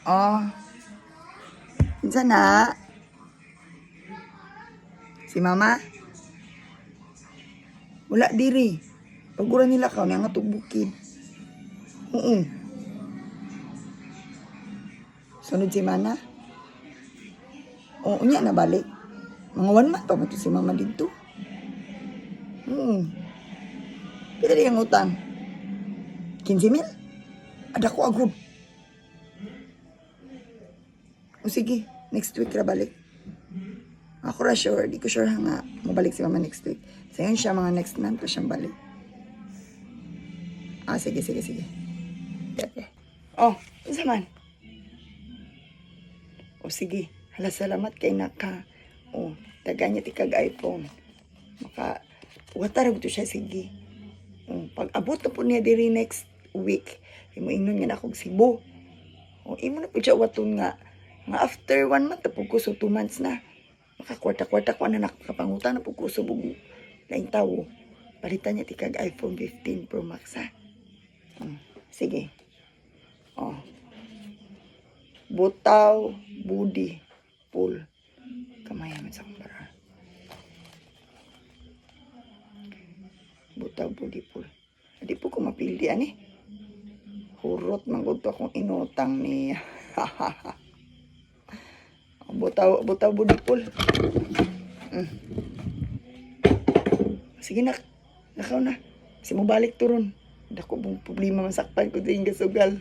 Oh, insa na? Si mama? Wala diri. Pagura nila ka, nga bukid. Oo. Sunod si mana? Oo, niya na balik. Mga 1 month pa mo to si mama dito. Oo. Pila di ang utang? 15,000? Ada ko agad. O sige, next week ra balik. Ako ra sure, di ko sure nga mabalik si mama next week. Sayon siya mga next month pa siyang balik. Ah, sige. Okay. Oh, isa man. O sige, hala salamat kay naka. O, taganya ti kag iPhone. Maka, watar to siya, sige. O, pag abot na po niya diri next week, imo ingnon nga na akong Cebu. O, imo na po siya waton nga after 1 month na po ko, so 2 months na. Makakwarta-kwarta ko na nakapangutang na po ko, so bugo laing tawo. Palitan niya ti kag iPhone 15 Pro Max, ha? Sige. Oh. Butaw, budi, pool. Kamayaman sa kumpara. Butaw, budi, pool. Hindi po ko mapili, ani? Hurot, manggod to akong inutang ni... butaw, budi, pool. Sige na, nakaw na. Kasi mo balik to ron. Dako bong problema masakpan ko din gasugal.